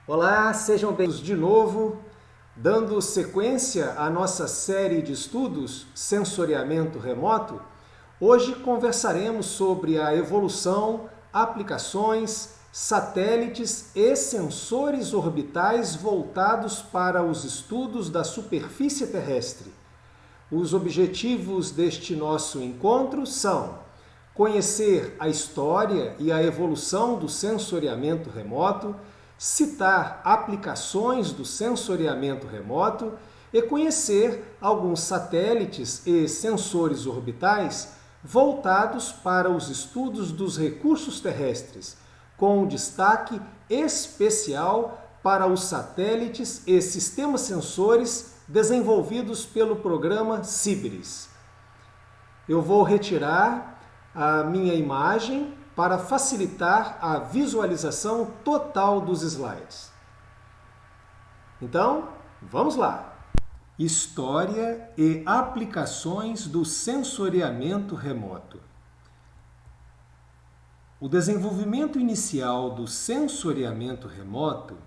Olá, sejam bem-vindos de novo, dando sequência à nossa série de estudos Sensoriamento Remoto. Hoje conversaremos sobre a evolução, aplicações, satélites e sensores orbitais voltados para os estudos da superfície terrestre. Os objetivos deste nosso encontro são conhecer a história e a evolução do sensoriamento remoto, citar aplicações do sensoriamento remoto e conhecer alguns satélites e sensores orbitais voltados para os estudos dos recursos terrestres, com destaque especial para os satélites e sistemas sensores desenvolvidos pelo programa SIBRIS. Eu vou retirar a minha imagem para facilitar a visualização total dos slides. Então, vamos lá! História e aplicações do sensoriamento remoto. O desenvolvimento inicial do sensoriamento remoto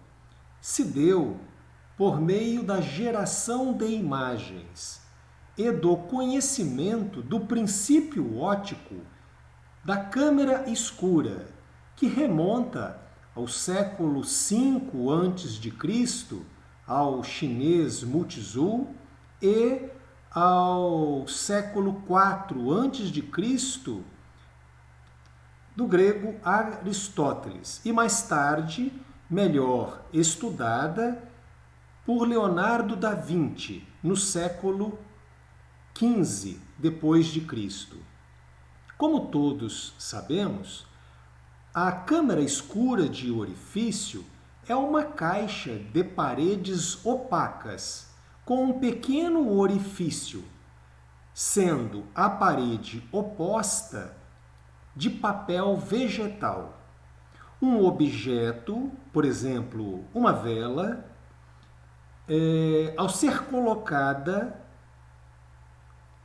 se deu por meio da geração de imagens e do conhecimento do princípio óptico da câmera escura, que remonta ao século V a.C., ao chinês Muzhou, e ao século IV a.C., do grego Aristóteles, e mais tarde, melhor estudada por Leonardo da Vinci, no século XV depois de Cristo. Como todos sabemos, a câmara escura de orifício é uma caixa de paredes opacas com um pequeno orifício, sendo a parede oposta de papel vegetal. Um objeto, por exemplo, uma vela, ao ser colocada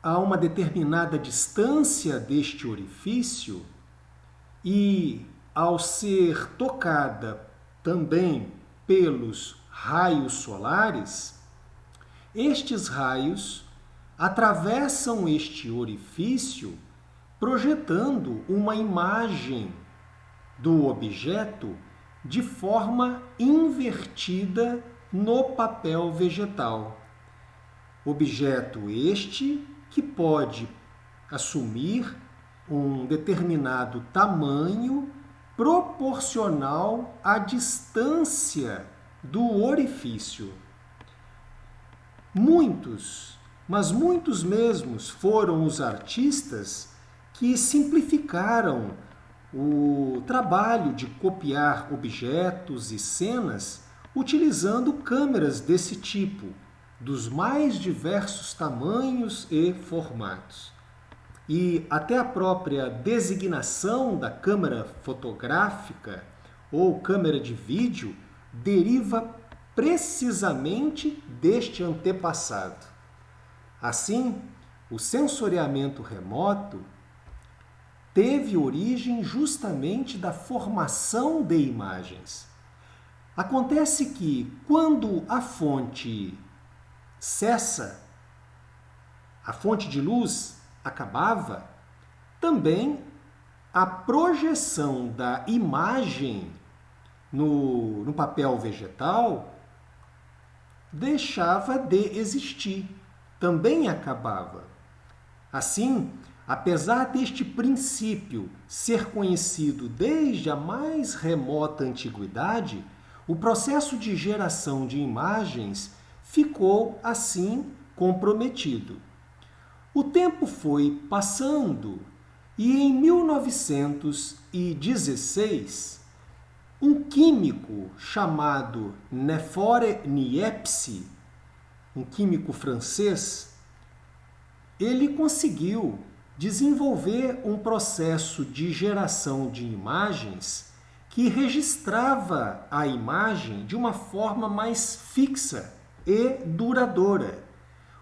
a uma determinada distância deste orifício e ao ser tocada também pelos raios solares, estes raios atravessam este orifício projetando uma imagem do objeto de forma invertida no papel vegetal. Objeto este que pode assumir um determinado tamanho proporcional à distância do orifício. Muitos, mas muitos mesmos, foram os artistas que simplificaram o trabalho de copiar objetos e cenas utilizando câmeras desse tipo, dos mais diversos tamanhos e formatos. E até a própria designação da câmera fotográfica ou câmera de vídeo deriva precisamente deste antepassado. Assim, o sensoriamento remoto teve origem justamente da formação de imagens. Acontece que, quando a fonte cessa, a fonte de luz acabava, também a projeção da imagem no papel vegetal deixava de existir, também acabava. Assim, apesar deste princípio ser conhecido desde a mais remota antiguidade, o processo de geração de imagens ficou assim comprometido. O tempo foi passando e em 1916, um químico chamado Nephore Niepce, um químico francês, ele conseguiu desenvolver um processo de geração de imagens que registrava a imagem de uma forma mais fixa e duradoura,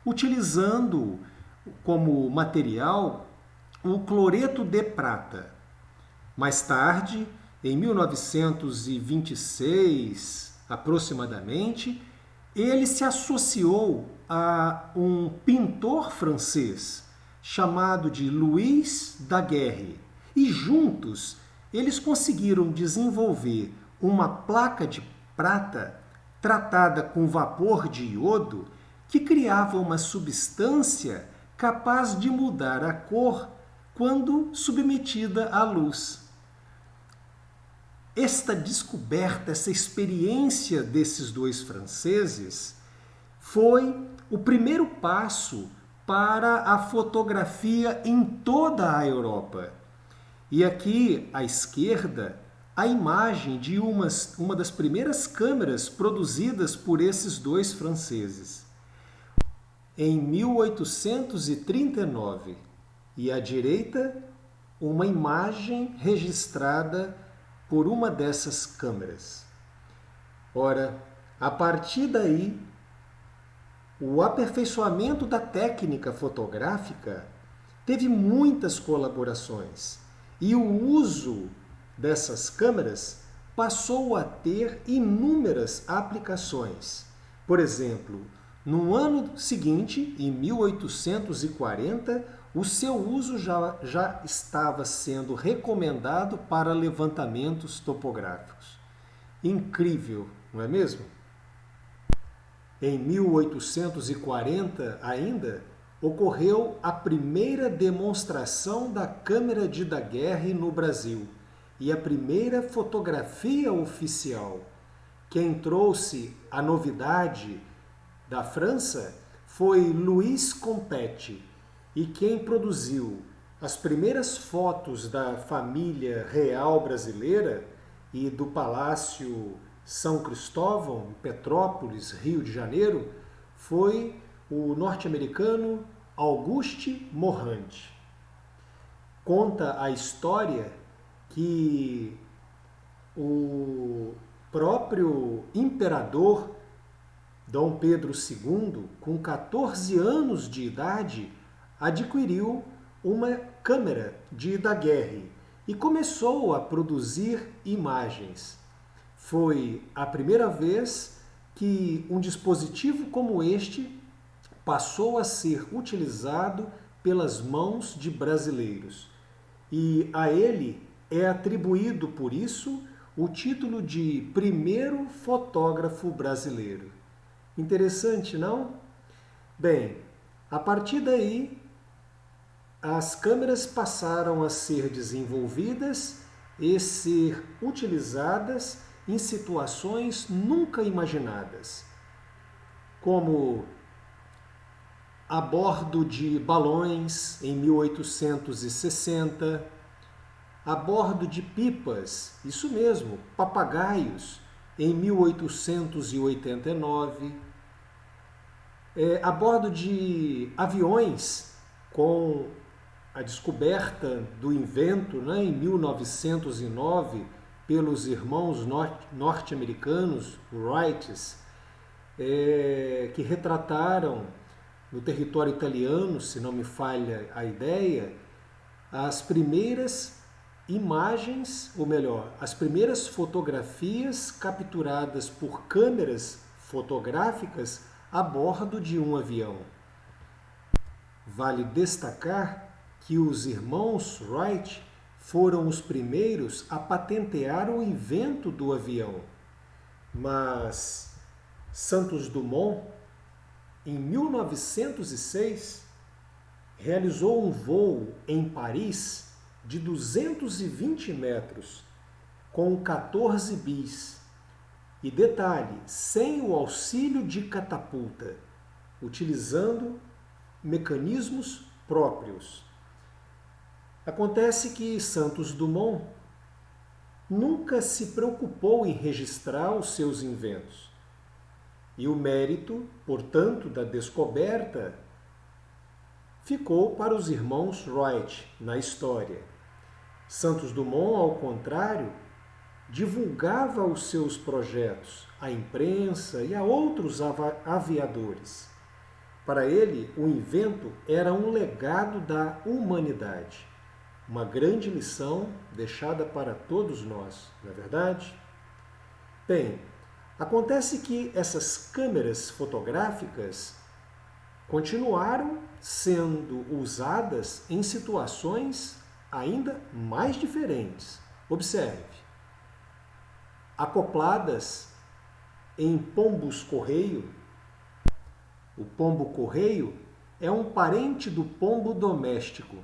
utilizando como material o cloreto de prata. Mais tarde, em 1926 aproximadamente, ele se associou a um pintor francês chamado de Louis Daguerre. E juntos eles conseguiram desenvolver uma placa de prata tratada com vapor de iodo que criava uma substância capaz de mudar a cor quando submetida à luz. Esta descoberta, essa experiência desses dois franceses foi o primeiro passo para a fotografia em toda a Europa. E aqui à esquerda, a imagem de uma das primeiras câmeras produzidas por esses dois franceses. Em 1839, e à direita, uma imagem registrada por uma dessas câmeras. Ora, a partir daí, o aperfeiçoamento da técnica fotográfica teve muitas colaborações e o uso dessas câmeras passou a ter inúmeras aplicações. Por exemplo, no ano seguinte, em 1840, o seu uso já estava sendo recomendado para levantamentos topográficos. Incrível, não é mesmo? Em 1840 ainda, ocorreu a primeira demonstração da câmera de Daguerre no Brasil e a primeira fotografia oficial. Quem trouxe a novidade da França foi Louis Compete, e quem produziu as primeiras fotos da família real brasileira e do Palácio São Cristóvão, em Petrópolis, Rio de Janeiro, foi o norte-americano Auguste Morrant. Conta a história que o próprio imperador Dom Pedro II, com 14 anos de idade, adquiriu uma câmera de Daguerre e começou a produzir imagens. Foi a primeira vez que um dispositivo como este passou a ser utilizado pelas mãos de brasileiros. E a ele é atribuído, por isso, o título de primeiro fotógrafo brasileiro. Interessante, não? Bem, a partir daí, as câmeras passaram a ser desenvolvidas e ser utilizadas em situações nunca imaginadas, como a bordo de balões em 1860, a bordo de pipas, isso mesmo, papagaios, em 1889, a bordo de aviões, com a descoberta do invento, em 1909 pelos irmãos norte-americanos, Wrights, que retrataram no território italiano, se não me falha a ideia, as primeiras imagens, ou melhor, as primeiras fotografias capturadas por câmeras fotográficas a bordo de um avião. Vale destacar que os irmãos Wright foram os primeiros a patentear o invento do avião, mas Santos Dumont, em 1906, realizou um voo em Paris de 220 metros, com 14 bis. E detalhe, sem o auxílio de catapulta, utilizando mecanismos próprios. Acontece que Santos Dumont nunca se preocupou em registrar os seus inventos. E o mérito, portanto, da descoberta ficou para os irmãos Wright na história. Santos Dumont, ao contrário, divulgava os seus projetos à imprensa e a outros aviadores. Para ele, o invento era um legado da humanidade, uma grande lição deixada para todos nós, não é verdade? Bem, Acontece que essas câmeras fotográficas continuaram sendo usadas em situações ainda mais diferentes. Observe, acopladas em pombos-correio. O pombo-correio é um parente do pombo doméstico,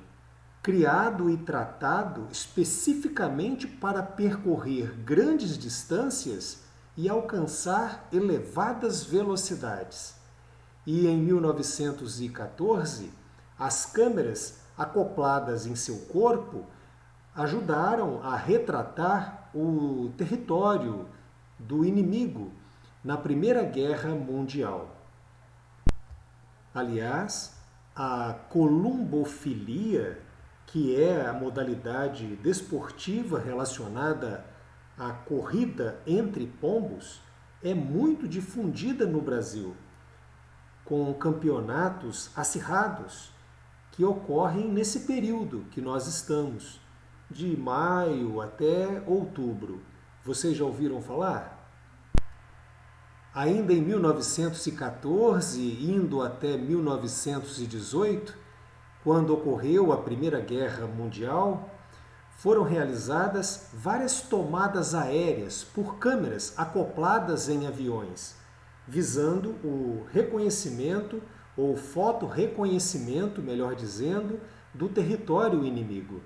criado e tratado especificamente para percorrer grandes distâncias e alcançar elevadas velocidades. E em 1914, as câmeras acopladas em seu corpo ajudaram a retratar o território do inimigo na Primeira Guerra Mundial. Aliás, a columbofilia, que é a modalidade desportiva relacionada à corrida entre pombos, é muito difundida no Brasil, com campeonatos acirrados que ocorrem nesse período que nós estamos, de maio até outubro. Vocês já ouviram falar? Ainda em 1914, indo até 1918, quando ocorreu a Primeira Guerra Mundial, foram realizadas várias tomadas aéreas por câmeras acopladas em aviões, visando o reconhecimento, ou fotorreconhecimento, melhor dizendo, do território inimigo.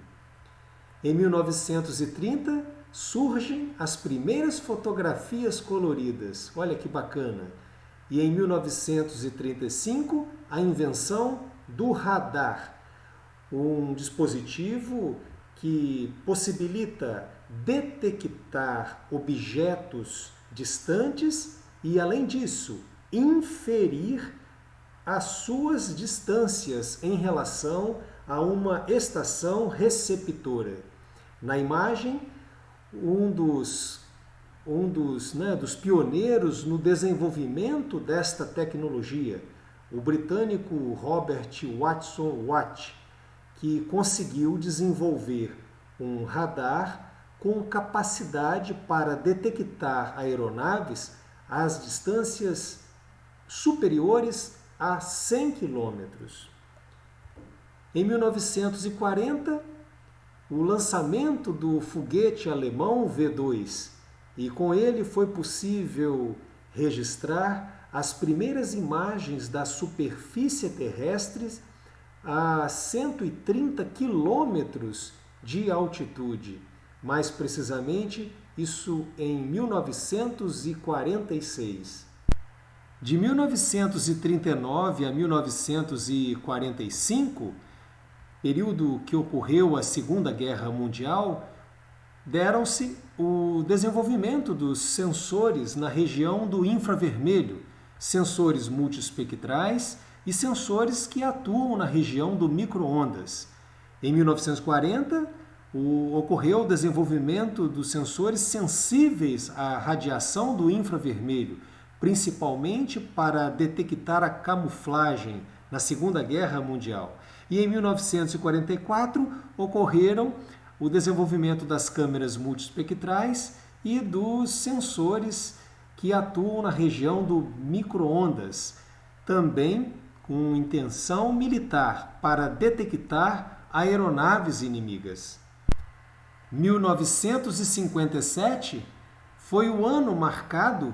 Em 1930, surgem as primeiras fotografias coloridas. Olha que bacana! E em 1935, a invenção do radar, um dispositivo que possibilita detectar objetos distantes e, além disso, inferir as suas distâncias em relação a uma estação receptora. Na imagem, um dos pioneiros no desenvolvimento desta tecnologia, o britânico Robert Watson Watt, que conseguiu desenvolver um radar com capacidade para detectar aeronaves às distâncias superiores a 100 quilômetros. Em 1940, o lançamento do foguete alemão V2, e com ele foi possível registrar as primeiras imagens da superfície terrestre a 130 quilômetros de altitude. Mais precisamente, isso em 1946. De 1939 a 1945, período que ocorreu a Segunda Guerra Mundial, deram-se o desenvolvimento dos sensores na região do infravermelho, sensores multiespectrais e sensores que atuam na região do micro-ondas. Em 1940, ocorreu o desenvolvimento dos sensores sensíveis à radiação do infravermelho, principalmente para detectar a camuflagem na Segunda Guerra Mundial. E em 1944 ocorreram o desenvolvimento das câmeras multiespectrais e dos sensores que atuam na região do micro-ondas, também com intenção militar para detectar aeronaves inimigas. 1957 foi o ano marcado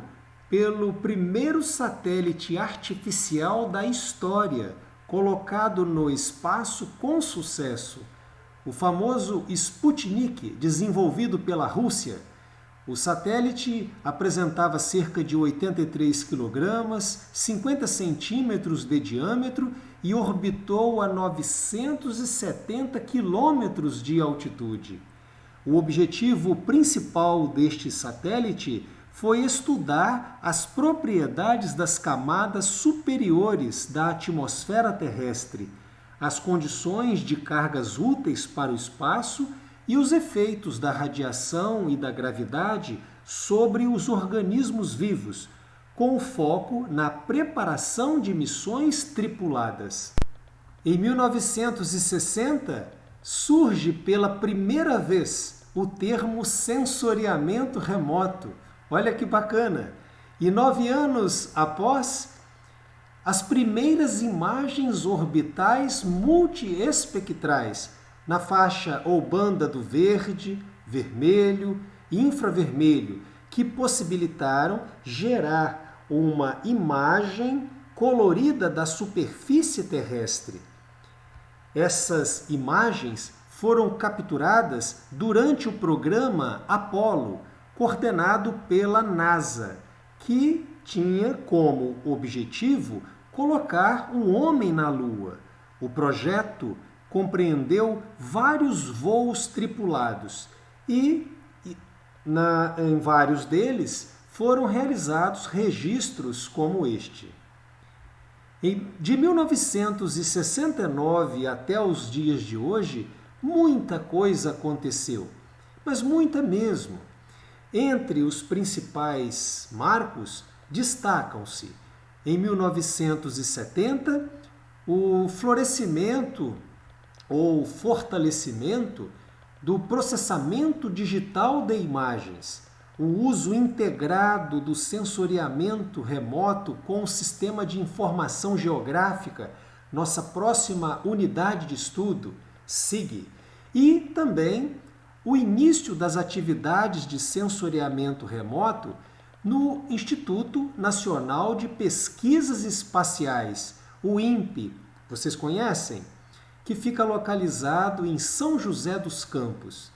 pelo primeiro satélite artificial da história colocado no espaço com sucesso, o famoso Sputnik, desenvolvido pela Rússia. O satélite apresentava cerca de 83 kg, 50 centímetros de diâmetro e orbitou a 970 quilômetros de altitude. O objetivo principal deste satélite foi estudar as propriedades das camadas superiores da atmosfera terrestre, as condições de cargas úteis para o espaço e os efeitos da radiação e da gravidade sobre os organismos vivos, com foco na preparação de missões tripuladas. Em 1960, surge pela primeira vez o termo sensoriamento remoto. Olha que bacana! E 9 anos após, as primeiras imagens orbitais multiespectrais na faixa ou banda do verde, vermelho e infravermelho, que possibilitaram gerar uma imagem colorida da superfície terrestre. Essas imagens foram capturadas durante o programa Apollo, coordenado pela NASA, que tinha como objetivo colocar um homem na Lua. O projeto compreendeu vários voos tripulados e em vários deles foram realizados registros como este. De 1969 até os dias de hoje, muita coisa aconteceu, mas muita mesmo. Entre os principais marcos, destacam-se, em 1970, o florescimento ou fortalecimento do processamento digital de imagens, o uso integrado do sensoriamento remoto com o Sistema de Informação Geográfica, nossa próxima unidade de estudo, SIG, e também o início das atividades de sensoriamento remoto no Instituto Nacional de Pesquisas Espaciais, o INPE, vocês conhecem? Que fica localizado em São José dos Campos.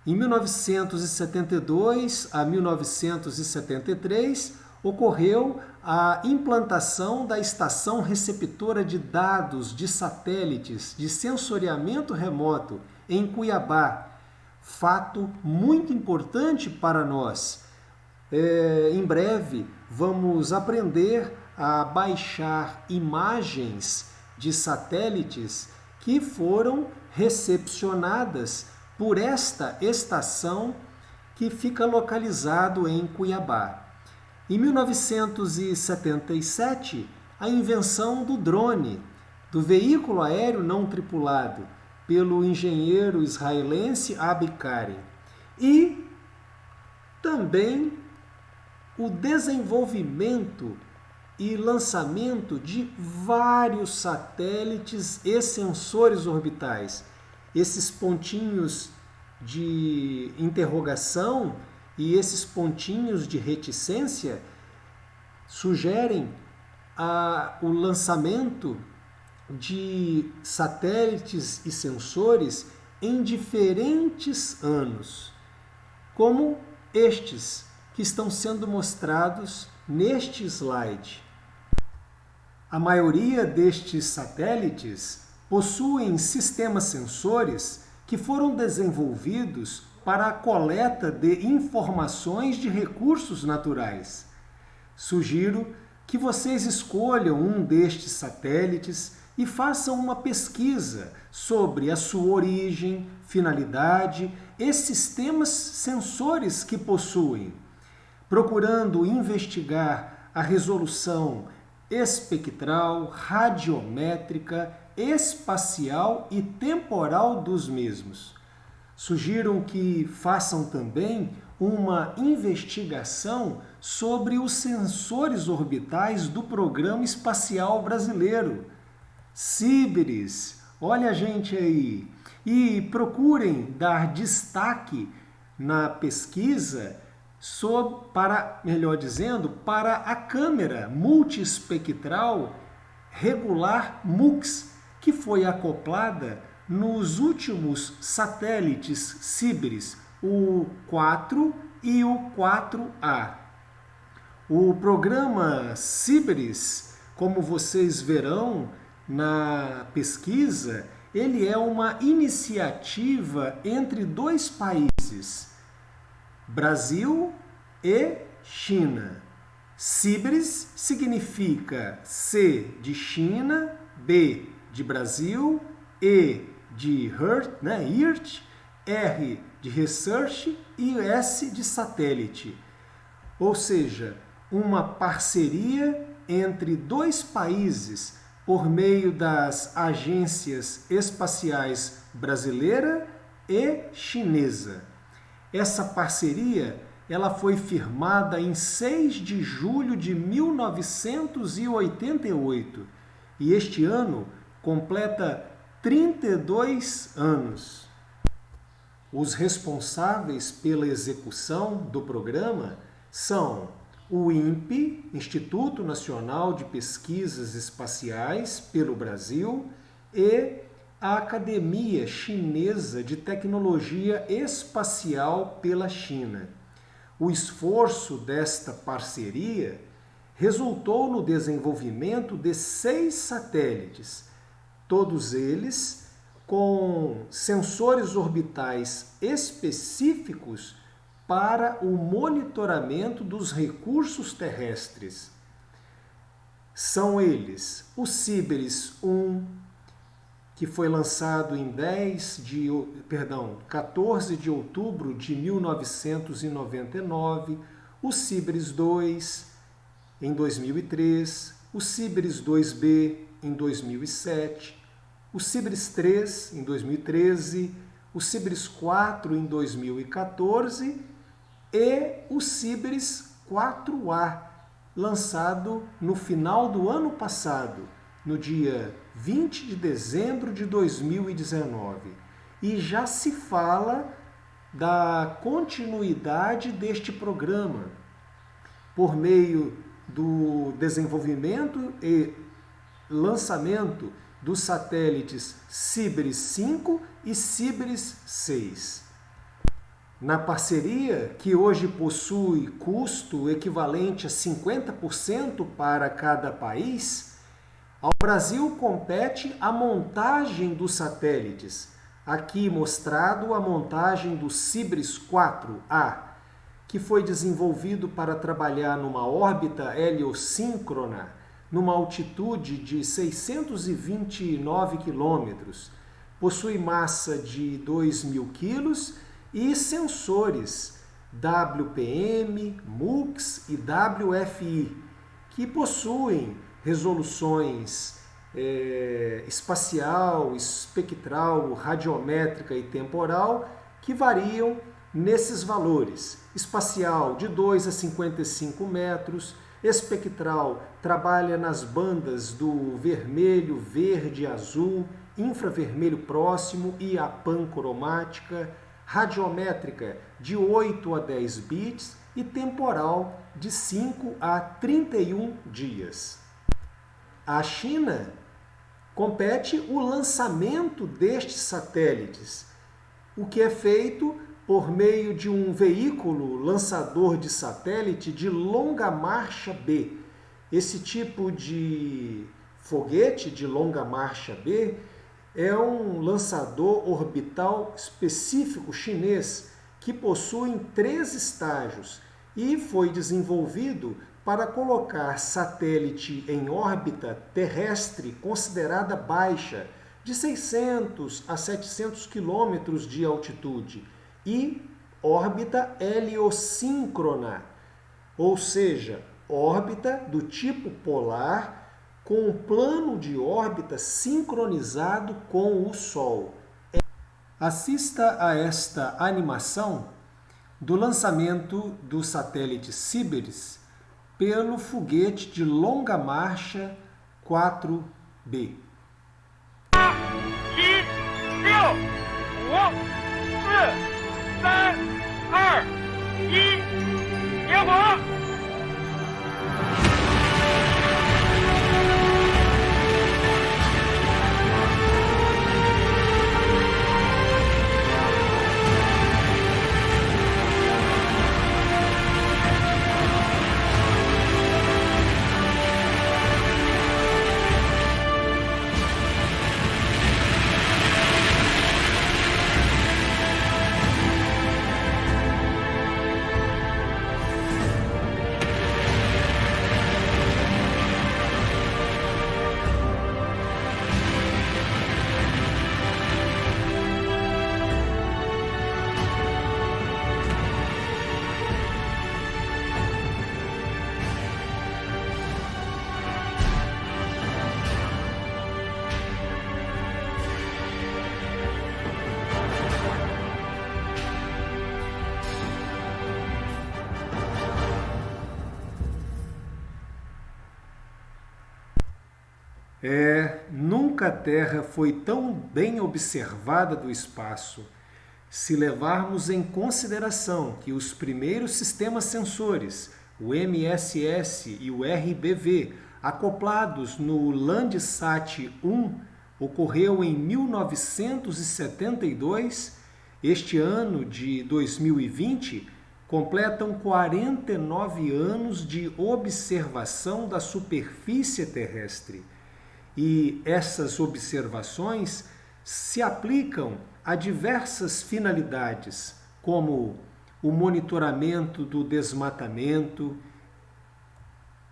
Em 1972 a 1973, ocorreu a implantação da Estação Receptora de Dados de Satélites de Sensoriamento Remoto em Cuiabá. Fato muito importante para nós. Em breve, vamos aprender a baixar imagens de satélites que foram recepcionadas por esta estação que fica localizado em Cuiabá. Em 1977, a invenção do drone, do veículo aéreo não tripulado, pelo engenheiro israelense Abi Karen. E também o desenvolvimento e lançamento de vários satélites e sensores orbitais. Esses pontinhos de interrogação e esses pontinhos de reticência sugerem o lançamento de satélites e sensores em diferentes anos, como estes que estão sendo mostrados neste slide. A maioria destes satélites possuem sistemas sensores que foram desenvolvidos para a coleta de informações de recursos naturais. Sugiro que vocês escolham um destes satélites e façam uma pesquisa sobre a sua origem, finalidade e sistemas sensores que possuem, procurando investigar a resolução espectral, radiométrica, espacial e temporal dos mesmos. Sugiro que façam também uma investigação sobre os sensores orbitais do Programa Espacial Brasileiro, CIBERES. Olha a gente aí. E procurem dar destaque na pesquisa para a câmera multiespectral regular MUX, que foi acoplada nos últimos satélites CIBERES, o 4 e o 4A. O programa CIBERES, como vocês verão na pesquisa, ele é uma iniciativa entre dois países, Brasil e China. CIBERES significa C de China, B de Brasil, E de Earth, R de Research e S de Satélite. Ou seja, uma parceria entre dois países por meio das agências espaciais brasileira e chinesa. Essa parceria ela foi firmada em 6 de julho de 1988 e este ano completa 32 anos. Os responsáveis pela execução do programa são o INPE, Instituto Nacional de Pesquisas Espaciais pelo Brasil, e a Academia Chinesa de Tecnologia Espacial pela China. O esforço desta parceria resultou no desenvolvimento de 6 satélites, todos eles com sensores orbitais específicos para o monitoramento dos recursos terrestres. São eles o Sibris-1, que foi lançado em 14 de outubro de 1999, o Sibris-2 em 2003, o Sibris-2B em 2007, o Sibris-3 em 2013, o Sibris-4 em 2014 e o Sibris-4A, lançado no final do ano passado, no dia 20 de dezembro de 2019. E já se fala da continuidade deste programa por meio do desenvolvimento e lançamento dos satélites Sibris-5 e Sibris-6. Na parceria, que hoje possui custo equivalente a 50% para cada país, ao Brasil compete a montagem dos satélites. Aqui mostrado a montagem do Sibris-4A, que foi desenvolvido para trabalhar numa órbita heliosíncrona, numa altitude de 629 quilômetros, possui massa de 2.000 quilos e sensores WPM, MUX e WFI, que possuem resoluções espacial, espectral, radiométrica e temporal que variam nesses valores. Espacial de 2 a 55 metros, espectral trabalha nas bandas do vermelho, verde, azul, infravermelho próximo e a pancromática, radiométrica de 8 a 10 bits e temporal de 5 a 31 dias. A China compete o lançamento destes satélites, o que é feito por meio de um veículo lançador de satélite de longa marcha B. Esse tipo de foguete de longa marcha B é um lançador orbital específico chinês que possui 3 estágios e foi desenvolvido para colocar satélite em órbita terrestre considerada baixa, de 600 a 700 quilômetros de altitude, e órbita heliosíncrona, ou seja, órbita do tipo polar com um plano de órbita sincronizado com o Sol. Assista a esta animação do lançamento do satélite Sibris pelo foguete de longa marcha 4B. 7、6、5、4、3、2、1，点火！ Nunca a Terra foi tão bem observada do espaço. Se levarmos em consideração que os primeiros sistemas sensores, o MSS e o RBV, acoplados no Landsat 1, ocorreu em 1972, este ano de 2020 completam 49 anos de observação da superfície terrestre. E essas observações se aplicam a diversas finalidades, como o monitoramento do desmatamento,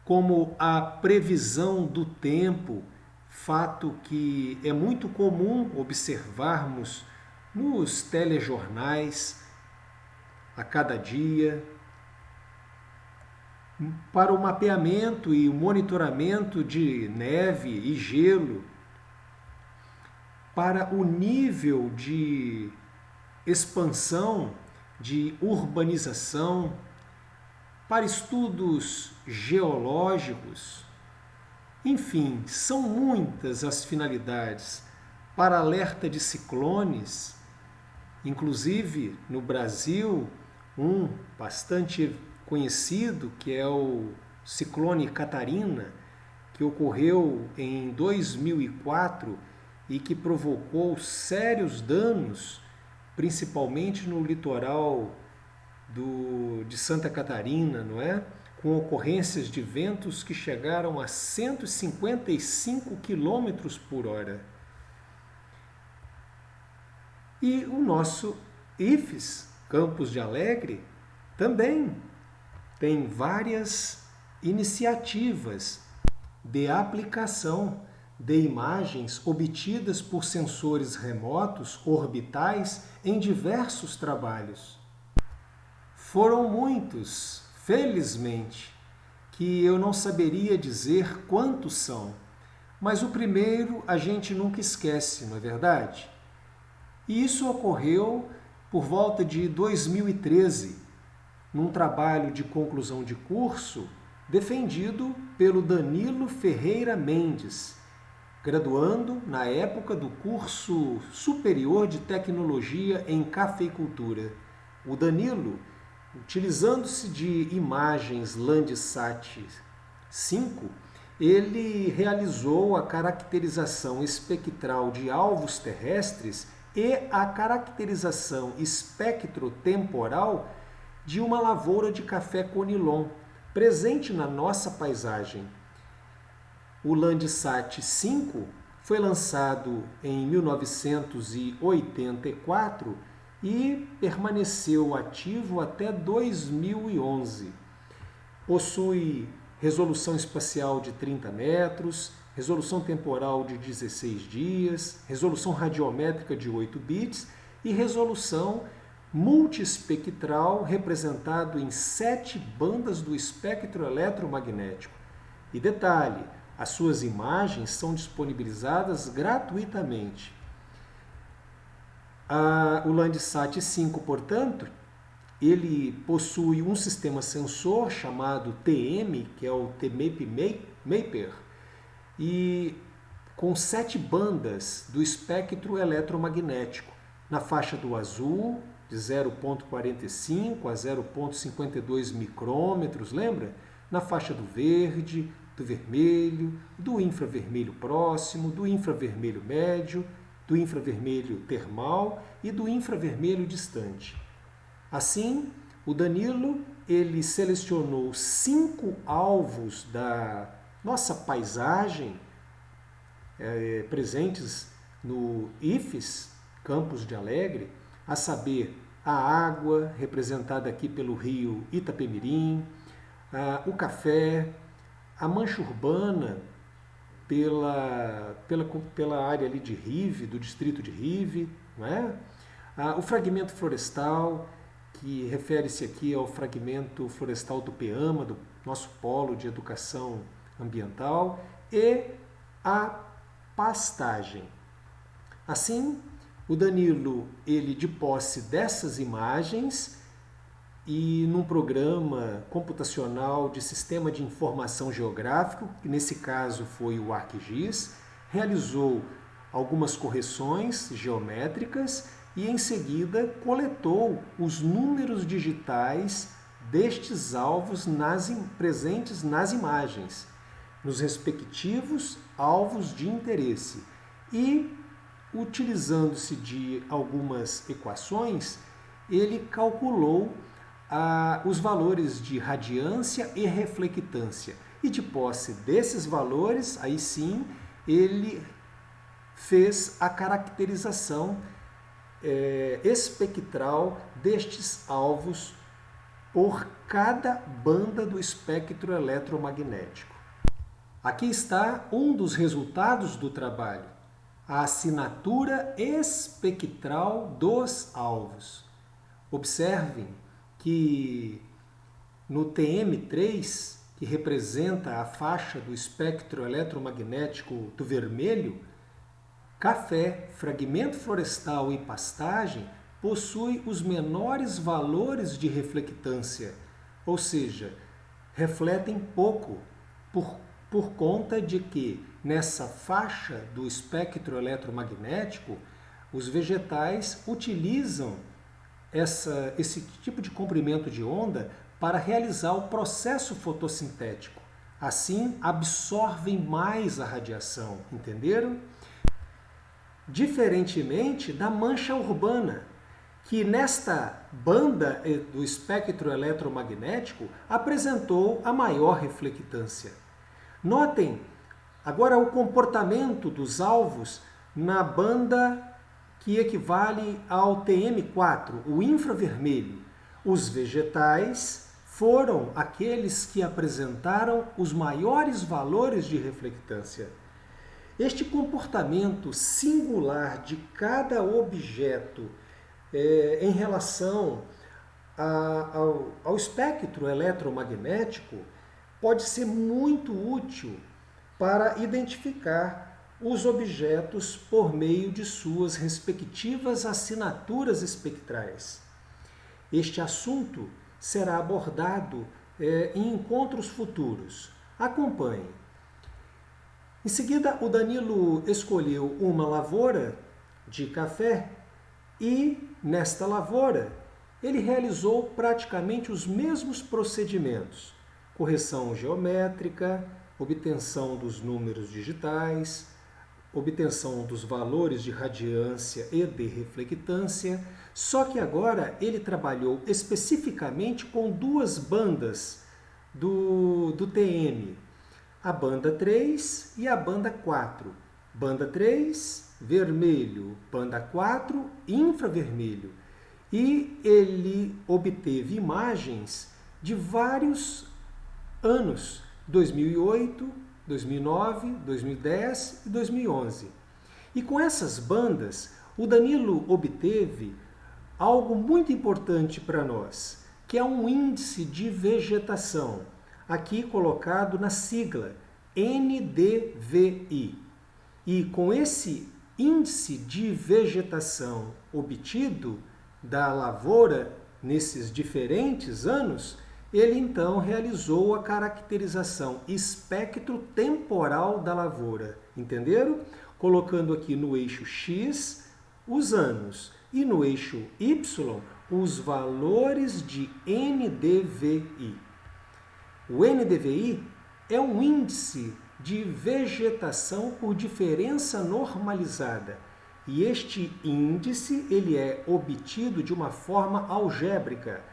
como a previsão do tempo, fato que é muito comum observarmos nos telejornais a cada dia, para o mapeamento e o monitoramento de neve e gelo, para o nível de expansão, de urbanização, para estudos geológicos. Enfim, são muitas as finalidades. Para alerta de ciclones, inclusive no Brasil, um bastante conhecido, que é o ciclone Catarina, que ocorreu em 2004 e que provocou sérios danos, principalmente no litoral de Santa Catarina, não é? Com ocorrências de ventos que chegaram a 155 km por hora. E o nosso IFES, Campos de Alegre, também tem várias iniciativas de aplicação de imagens obtidas por sensores remotos orbitais em diversos trabalhos. Foram muitos, felizmente, que eu não saberia dizer quantos são, mas o primeiro a gente nunca esquece, não é verdade? E isso ocorreu por volta de 2013, num trabalho de conclusão de curso defendido pelo Danilo Ferreira Mendes, graduando na época do curso superior de tecnologia em cafeicultura. O Danilo, utilizando-se de imagens Landsat 5, ele realizou a caracterização espectral de alvos terrestres e a caracterização espectrotemporal de uma lavoura de café conilon, presente na nossa paisagem. O Landsat 5 foi lançado em 1984 e permaneceu ativo até 2011. Possui resolução espacial de 30 metros, resolução temporal de 16 dias, resolução radiométrica de 8 bits e resolução multiespectral representado em 7 bandas do espectro eletromagnético. E detalhe, as suas imagens são disponibilizadas gratuitamente. O Landsat 5, portanto, ele possui um sistema sensor chamado TM, que é o TMAP-Mapper, e com 7 bandas do espectro eletromagnético, na faixa do azul, de 0,45 a 0,52 micrômetros, lembra? Na faixa do verde, do vermelho, do infravermelho próximo, do infravermelho médio, do infravermelho termal e do infravermelho distante. Assim, o Danilo ele selecionou 5 alvos da nossa paisagem presentes no IFES, Campos de Alegre, a saber, a água, representada aqui pelo rio Itapemirim, o café, a mancha urbana pela área ali de Rive, do distrito de Rive, não é? O fragmento florestal, que refere-se aqui ao fragmento florestal do PEAMA, do nosso polo de educação ambiental, e a pastagem. Assim, o Danilo, ele de posse dessas imagens, e num programa computacional de sistema de informação geográfico, que nesse caso foi o ArcGIS, realizou algumas correções geométricas e em seguida coletou os números digitais destes alvos presentes nas imagens, nos respectivos alvos de interesse. E, utilizando-se de algumas equações, ele calculou os valores de radiância e reflectância. E de posse desses valores, aí sim, ele fez a caracterização espectral destes alvos por cada banda do espectro eletromagnético. Aqui está um dos resultados do trabalho, a assinatura espectral dos alvos. Observem que no TM3, que representa a faixa do espectro eletromagnético do vermelho, café, fragmento florestal e pastagem possui os menores valores de reflectância, ou seja, refletem pouco, por conta de que nessa faixa do espectro eletromagnético os vegetais utilizam esse tipo de comprimento de onda para realizar o processo fotossintético. Assim, absorvem mais a radiação, entenderam? Diferentemente da mancha urbana, que nesta banda do espectro eletromagnético apresentou a maior reflectância. Notem agora o comportamento dos alvos na banda que equivale ao TM4, o infravermelho. Os vegetais foram aqueles que apresentaram os maiores valores de reflectância. Este comportamento singular de cada objeto em relação ao espectro eletromagnético pode ser muito útil para identificar os objetos por meio de suas respectivas assinaturas espectrais. Este assunto será abordado em encontros futuros. Acompanhe. Em seguida, o Danilo escolheu uma lavoura de café e, nesta lavoura, ele realizou praticamente os mesmos procedimentos: correção geométrica, obtenção dos números digitais, obtenção dos valores de radiância e de reflectância, só que agora ele trabalhou especificamente com duas bandas do TM, a banda 3 e a banda 4. Banda 3, vermelho, banda 4, infravermelho. E ele obteve imagens de vários anos, 2008, 2009, 2010 e 2011. E com essas bandas, o Danilo obteve algo muito importante para nós, que é um índice de vegetação, aqui colocado na sigla NDVI. E com esse índice de vegetação obtido da lavoura nesses diferentes anos, ele então realizou a caracterização espectro-temporal da lavoura. Entenderam? Colocando aqui no eixo X os anos e no eixo Y os valores de NDVI. O NDVI é um índice de vegetação por diferença normalizada. E este índice ele é obtido de uma forma algébrica,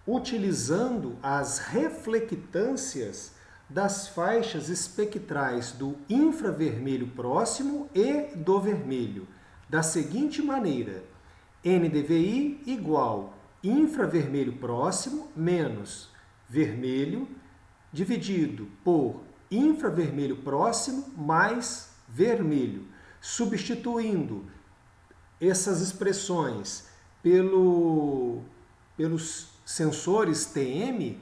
utilizando as reflectâncias das faixas espectrais do infravermelho próximo e do vermelho, da seguinte maneira: NDVI igual infravermelho próximo menos vermelho dividido por infravermelho próximo mais vermelho, substituindo essas expressões pelos sensores TM,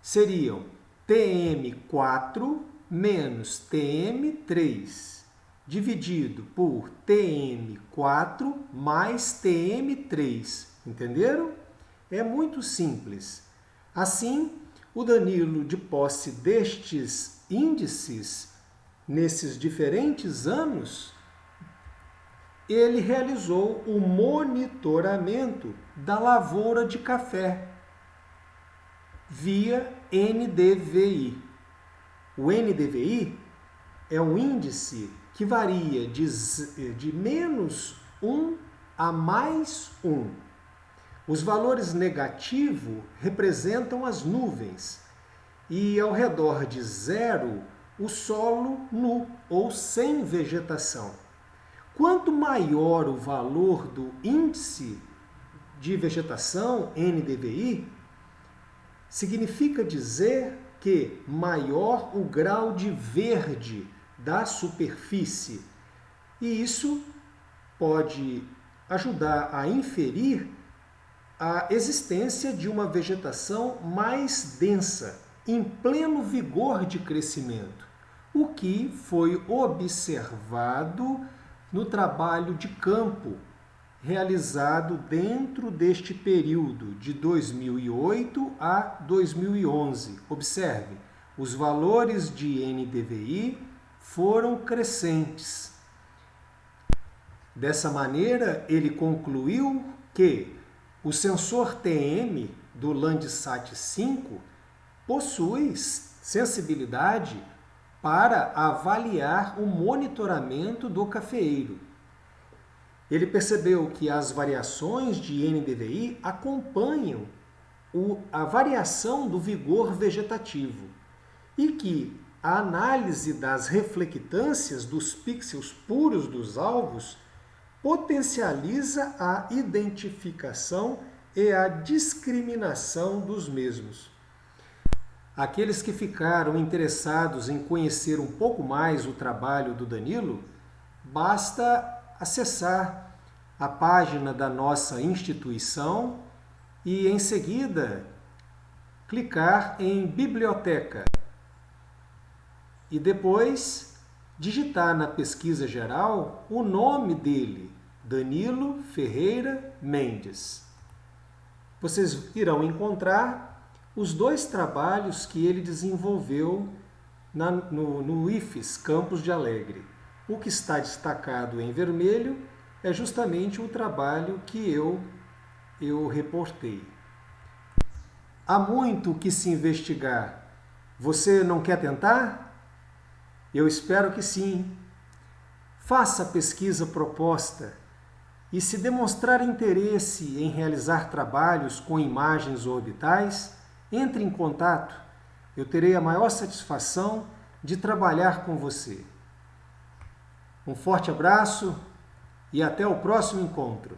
seriam TM4 menos TM3, dividido por TM4 mais TM3. Entenderam? é muito simples. Assim, o Danilo, de posse destes índices, nesses diferentes anos, ele realizou o monitoramento da lavoura de café via NDVI. O NDVI é um índice que varia de -1 a +1. Os valores negativos representam as nuvens e ao redor de 0, o solo nu ou sem vegetação. Quanto maior o valor do índice de vegetação, NDVI, significa dizer que maior o grau de verde da superfície. E isso pode ajudar a inferir a existência de uma vegetação mais densa, em pleno vigor de crescimento, o que foi observado no trabalho de campo realizado dentro deste período de 2008 a 2011. Observe, os valores de NDVI foram crescentes. Dessa maneira, ele concluiu que o sensor TM do Landsat 5 possui sensibilidade para avaliar o monitoramento do cafeeiro. Ele percebeu que as variações de NDVI acompanham a variação do vigor vegetativo e que a análise das reflectâncias dos pixels puros dos alvos potencializa a identificação e a discriminação dos mesmos. Aqueles que ficaram interessados em conhecer um pouco mais o trabalho do Danilo, basta acessar a página da nossa instituição e, em seguida, clicar em Biblioteca e depois digitar na pesquisa geral o nome dele, Danilo Ferreira Mendes. Vocês irão encontrar os 2 trabalhos que ele desenvolveu no IFES Campos de Alegre. O que está destacado em vermelho é justamente o trabalho que eu reportei. Há muito que se investigar. Você não quer tentar? Eu espero que sim. Faça a pesquisa proposta e, se demonstrar interesse em realizar trabalhos com imagens orbitais, entre em contato. Eu terei a maior satisfação de trabalhar com você. Um forte abraço e até o próximo encontro.